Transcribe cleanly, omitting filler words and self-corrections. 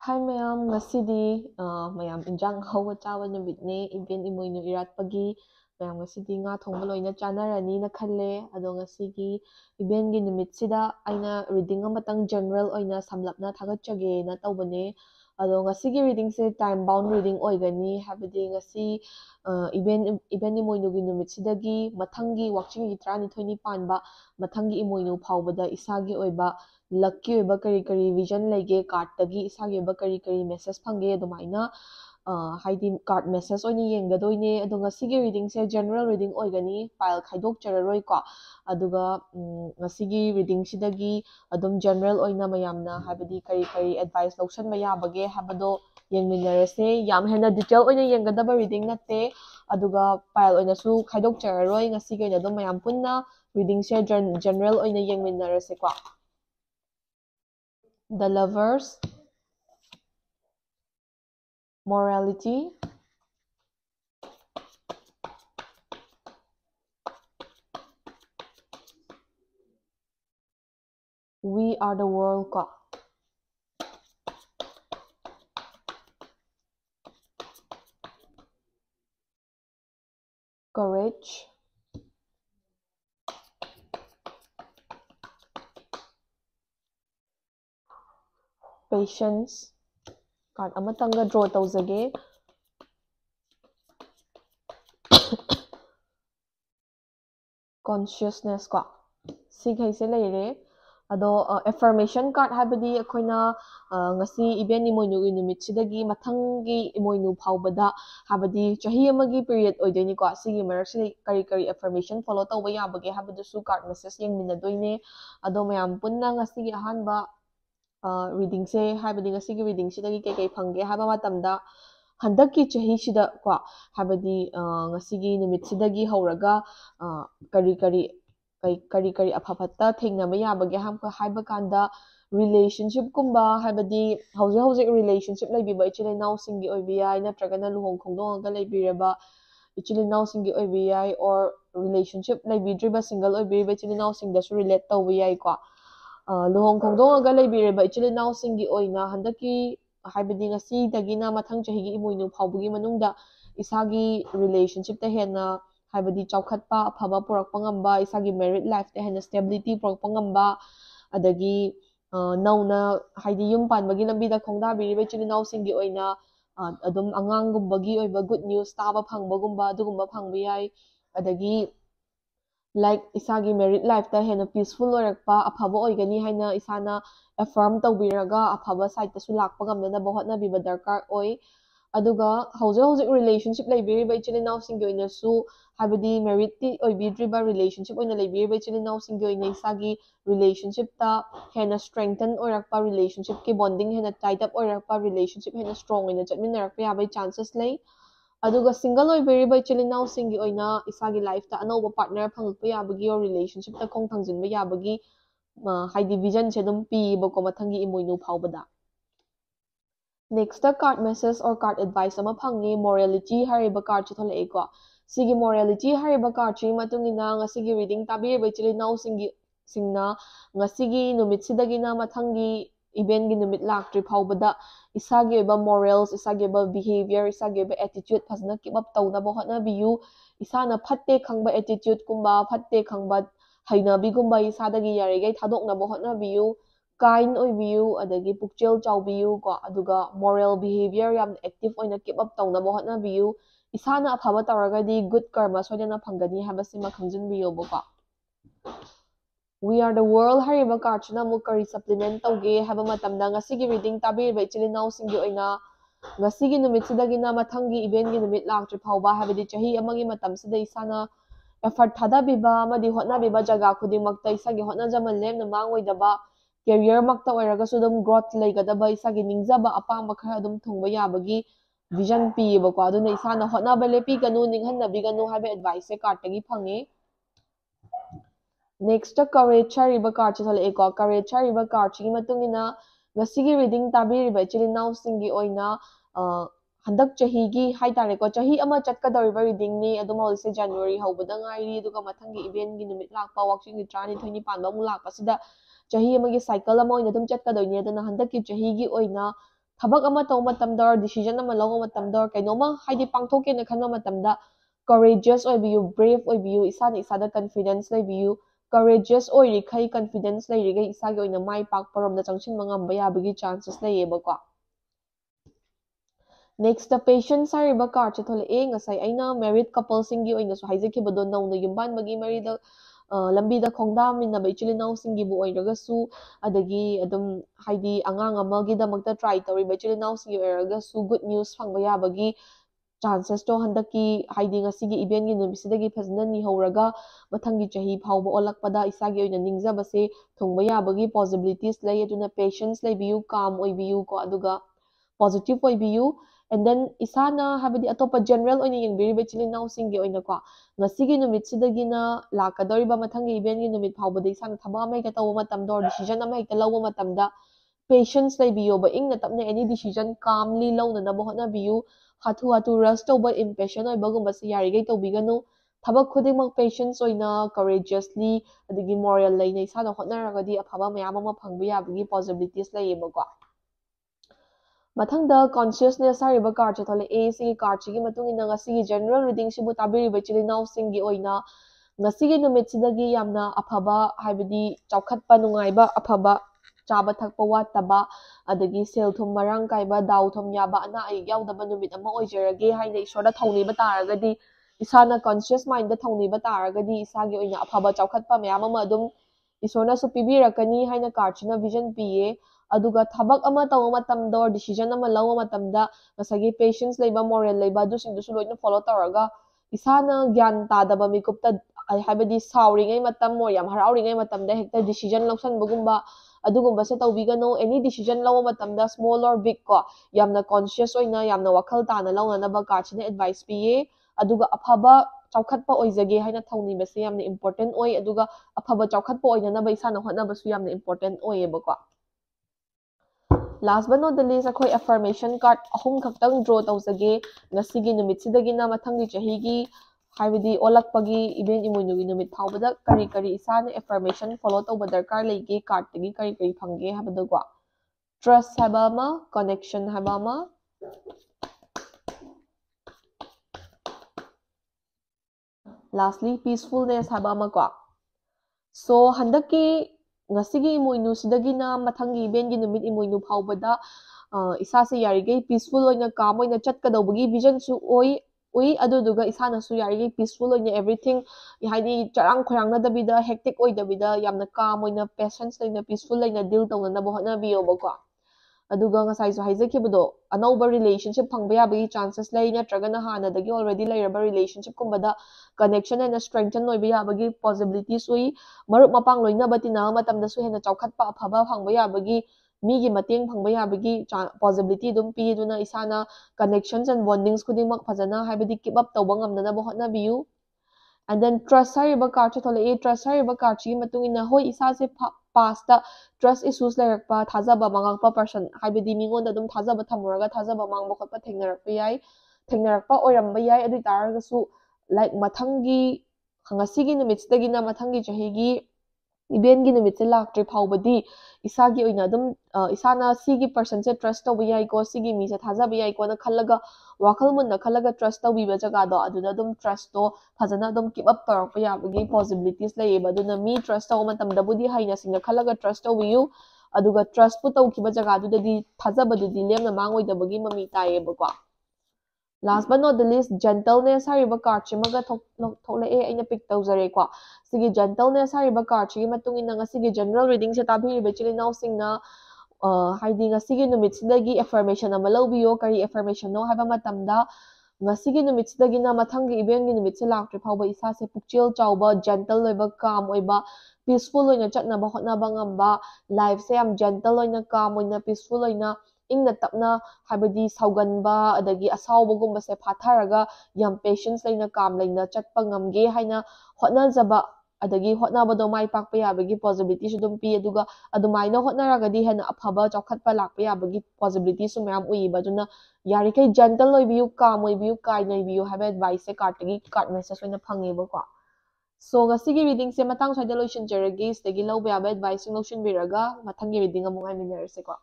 Hi mayam, ngasidi mayam injang hawa chawa numitne ibin imoynu iratpagi mayam ngasidi nga thongba loina chanarani na khalle ado ngasigi ibin gi numitsida aina reading amatang general oina samlapna thagatchage na tawbane ado ngasigi reading se time bound reading oigani habadi ngasi ibin imoynu gi numitsidagi mathangi wakching gi 32 panba mathangi imoynu phawbada isagi oiba lucky oiba kari vision lege card tagi isagi oiba kari message phange adumaina haidi card message oini yenggadoine ado ngasigi reading se general reading oigani file khaidok chararoi ko aduga ngasigi reading sidagi adum general oina mayamna habadi kari advice lawsan ma yabage habado yengminarase yam hena detail oina yenggadaba reading natte aduga file oina su khaidok chararoi ngasigi oina adum mayam punna reading se general oina yengminarase ko The Lovers, Morality, We Are the World ko. Courage, Patience, card amatanga draw tawzage. Consciousness ko. Sighaise leire. Ado affirmation card habadi akoina ngasi ibeni moinu numit sidagi mathangi imoinu phawbada habadi chahi amagi period oidoini ko sigi marakse kari affirmation follow tawba yabage habadu su card message yengminadoine ado mayam punna ngasi gi ahanba reading se habadi ngasi gi reading sidagi kei phange haba matamda handaki chahi sida ko habadi ngasi gi numit sidagi hauraga kari afafata thengnaba yabage hamka haiba kanda relationship kumba habadi hauze relationship laibiba ichile now singi oibiya natragana luhong khongdonga laibireba ichile now singi oibiya or relationship laibidriba single oibiriba ichile now singdasu relate tawbiya ko luhong khongdonga laibireba ichile now singi oina handaki habadi ngasi dagina mathang chahigi imoinu phawbugi manungda isagi relationship ta hena habadi chawkhatpa afaba purakpa ngamba isagi married life ta hena stability purakpa ngamba adagi nauna haidi yum panbagi lambida khongdabiriba ichilinaw singi oina adum angangumbagi oiba good news taba phangbagumba adugumba phangba yai adagi like isagi married life ta hena peaceful oirakpa afaba oigani haina isana affirm tawbiraga afaba side ta su lakpa ngamna ba hotnabiba darkar oi aduga hauze relationship laibiriba ichilinaw singi oina su habadi married ti oibidriba relationship oina laibiriba ichilinaw singi oina isagi relationship ta hena strengthen oirakpa relationship ki bonding hena tight up oirakpa relationship hena strong oina chatminarakpa yabai chances lay aduga single oibiriba ichilinaw singi oina isagi life ta anauba partner phangakpa yabagi or relationship ta khong thangjinba yabagi haidi vision se dum pi bako mathangi imoinu phawbada next the card message or card advice ama phangi morality hariba card chitholai ko sigi morality hariba card chi matungina ngasigi reading tabiriba ichilinaw singna ngasigi numit sidagina mathangi event gi numit laktri phawbada isagi oiba morals isagi oiba behavior isagi oiba attitude phasna keep up tawna ba hotna biyu isana phatte khangba attitude kumba phatte khangba hainabi gumba isadagi yarigai thadokna ba hotna biyu kind oibiyu adagi pukchel chawbiyu ko aduga moral behavior yam active oina keep up tawna ba hotna biyu isana afaba tawragadi good karma soidana phangani habasima khangjinbiyo bako We Are the World hariba card china mu kari supplement tawge haba matamda ngasigi reading tabiriba ichilinaw singi oina ngasigi numit sidagina mathangi event gi numit laktri phawba habadi chahi amagi matam sida isana effort thadabiba amadi hotnabiba jaga khudingmakta isagi hotnajaman lemna mangoidaba career makta oiragasu dum growth leigadaba isagi ningjaba apamba khara dum thungba yabagi vision piyebako aduna isana hotnaba lepiganu ninghannabiganu haba advice se card tagi phange next courage hariba card chitholai ko courage hariba card chi matungina ngasigi reading tabiriba ichilinaw singi oina handak chahi gi haitare ko chahi ama chatkadoriba reading ni adum hause January hobada ngairi aduga mathangi event gi numit lakpa wakching gi 32 panba mu lakpa sida chahi amagi cycle ama oina dum chatkadorni aduna handaki chahi gi oina ꯊꯕꯛ ꯑꯃ ꯇꯧꯕ ꯃꯇꯝꯗ or decision ꯑꯃ ꯂꯧꯕ ꯃꯇꯝꯗ or ꯀꯩꯅꯣꯝꯃ ꯍꯥꯏꯗꯤ ꯄꯥꯡꯊꯣꯛꯀꯦꯅ ꯈꯟꯕ ꯃꯇꯝꯗ courageous ꯑꯣꯏꯕꯤꯌꯨ, brave ꯑꯣꯏꯕꯤꯌꯨ, ꯏꯁꯥꯅ ꯏꯁꯥꯗ confidence ꯂꯩꯕꯤꯌꯨ. courageous ꯑꯣꯏꯔꯤꯈꯩ, confidence ꯂꯩꯔꯤꯈꯩ ꯏꯁꯥꯒꯤ ꯑꯣꯏꯅ ꯃꯥꯏ ꯄꯥꯛꯄꯔꯣꯝꯗ ꯆꯪꯁꯤꯟꯕ ꯉꯝꯕ ꯌꯥꯕꯒꯤ chances ꯂꯩꯌꯦꯕꯀꯣ. Next, patience ꯍꯥꯏꯔꯤꯕ ꯀꯥꯔꯗꯁꯦ ꯊꯣꯛꯂꯛꯑꯦ. ꯉꯁꯥꯏ ꯑꯩꯅ married coupleꯁꯤꯡꯒꯤ ꯑꯣꯏꯅꯁꯨ ꯍꯥꯏꯖꯈꯤꯕꯗꯣ ꯅꯧꯅ ꯌꯨꯝ ꯄꯥꯟꯕꯒꯤ ꯃꯔꯤꯗ ꯂꯝꯕꯤꯗ ꯈꯣꯡꯗꯥꯃꯤꯟꯅꯕ ꯏꯆꯤꯜ ꯏꯅꯥꯎꯁꯤꯡꯒꯤꯕꯨ ꯑꯣꯏꯔꯒꯁꯨ ꯑꯗꯒꯤ ꯑꯗꯨꯝ ꯍꯥꯏꯗꯤ ꯑꯉꯥꯡ ꯑꯃꯒꯤꯗꯃꯛꯇ ꯇ꯭ꯔꯥꯏ ꯇꯧꯔꯤꯕ ꯏꯆꯤꯜ ꯏꯅꯥꯎꯁꯤꯡꯒꯤ ꯑꯣꯏꯔꯒꯁꯨ good news ꯐꯪꯕ ꯌꯥꯕꯒꯤ ꯆꯥꯟꯁꯦꯁꯇꯣ ꯍꯟꯗꯛꯀꯤ ꯍꯥꯏꯗꯤ ꯉꯁꯤꯒꯤ ꯏꯚꯦꯟꯠꯒꯤ ꯅꯨꯃꯤꯠꯁꯤꯗꯒꯤ ꯐꯖꯅ ꯅꯤꯍꯧꯔꯒ ꯃꯊꯪꯒꯤ ꯆꯍꯤ ꯐꯥꯎꯕ ꯑꯣꯜꯂꯛꯄꯗ ꯏꯁꯥꯒꯤ ꯑꯣꯏꯅ ꯅꯤꯡꯖꯕꯁꯦ ꯊꯨꯡꯕ ꯌꯥꯕꯒꯤ possibilities ꯂꯩ. ꯑꯗꯨꯅ patience ꯂꯩꯕꯤꯌꯨ, calm ꯑꯣꯏꯕꯤꯌꯨ ꯀꯣ, ꯑꯗꯨꯒ positive ꯑꯣꯏꯕꯤꯌꯨ. And then isana habadi atopa general oina yengbiriba ichil inawsinggi oinako ngasigi numitsidagina lakadoriba mathangi eventgi numit phawbada isana thaba ama hekta tawba matamda or decision ama hekta lawba matamda patience laibiyoba ingna tapna any decision calmly lawnanaba hotnabiyu. Hatu rush tawba impatient oibagumba se yarigei tawbiganu. Thabak khudingmak patience oina courageously adagi moral laina isana hotnaragadi afaba mayam ama phangba yabagi possibilities layebako. Mathangda consciousness hariba card thole sigi card sigi matungina ngasigi general reading sibu tabiriba ichil inawsinggi oina ngasigi numitsidagi yamna afaba haibadi chaukhatpa nungaiba afaba chaba thakpa wataba adagi sel thum marang kaiba daw thum yaba ana ai yaudaba numit ama oijarage haina isorda thongniba taragadi isana conscious mind da thongniba taragadi isagi oina afaba chaukhatpa mayam ama adum isorna su pibirakani haina card sina vision piye. Aduga thabak ama tawba matamda or decision ama lawba matamda ngasagi patience leiba, moral leiba adusingdusu loina follow tawraga isana gyan tadaba mikupta haibadi sauringai matam or yam harauringai matamda hekta decision lawsanbagumba adugumba se tawbigano. Any decision lawba matamda small or big ko yamna conscious oina yamna wakhal tana lawnanaba card sina advice piye. Aduga afaba chaukhatpa oijage haina thongnibase yamna important oi. Aduga afaba chaukhatpa oinanaba isana hotnabasu yamna important oiyebako. Last but not the least, akhoi affirmation card ahum khaktang draw tawjage ngasigi numitsidagina mathangi chahigi haibadi olakpagi event imoinugi numit phawbada kari isana affirmation follow tawba darkar leige card tagi kari phangge habadago. Trust haba ama, connection haba ama, lastly peacefulness haba ama ko. So handaki ngasigi imoinu sidagina mathangi eventgi numit imoinu phawbada isase yarigei peaceful oina calm oina chatkadawbagi vision su oi aduduga isana su yarigei peaceful oina everything haidi charang khorangnadabida hectic oidabida yamna calm oina patience leina peaceful leina deal tawnanaba hotnabiyobako. Aduga ngasai su haijakibado anauba relationship phangba yabagi chances lei natragana hanadagi already leiraba relationship kumbada connection and strengthen oiba yabagi possibilities ui. Marup mapang loinaba tinaba matamdasu hena chaukhatpa afaba phangba yabagi migi mateng phangba yabagi possibility dum pi. Duna isana connections and bondings khudingmak phajana haibadi keep up tawba ngamnanaba hotnabiyu. And then trust hariba card se thole trust hariba card chi matungina hoi isase past da trust issues lairakpa thajaba mangakpa person haibadi mingonda dum thajaba thamuraga thajaba mangba khotpa thengnarakpa oiramba yai adu taragasu like mathangi ngasigi numitsidagina mathangi chahigi eventgi numitse laktri phawbadi isagi oina adum isana sigi person se trust tawba yai ko sigi mi se thajaba yai ko na khallaga wakhal munna khallaga trust tawbiba jaga do aduda adum trust to phajana adum keep up tarakpa yabagi possibilities layeba. Aduna mi trust tawba matamda budi haina singa khallaga trust tawbiyu. Aduga trust pu tawkiba jaga adudadi thajabadudi lemna mangoidabagi mami tayebako. Last but not the least, gentleness hariba card chimaga tholae aina pick tawjare ko. Sigi gentleness hariba card chi matungina ngasigi general reading se tabiriba chilinaw singna haidi ngasigi numitsidagi affirmation ama lawbiyo. Kari affirmation no haiba matamda ngasigi numitsidagina mathangi eventgi numitse laktri phawba isase pukchil chawba gentle oiba calm oiba peaceful oina chatnaba hotnaba ngamba life se yam gentle oina calm oina peaceful oina ingna tapna haibadi sauganba adagi asawbagumba se phatharaga yam patience leina calm leina chatpa ngamge haina hotnajaba adagi hotnabado mai pakpa yabagi possibilities dum pi. Aduga adumaina hotnaragadi hena afaba chaukhatpa lakpa yabagi possibilities su mayam uiba. Aduna yarikai gentle oibiyu, calm oibiyu, kind oibiyu haiba advice se card tagi card message oina phangebako. So ngasigi reading se matang swaida loisinjarage sidagi lawba yaba advice sing lawsinbiraga mathangi reading amung aiminarase ko.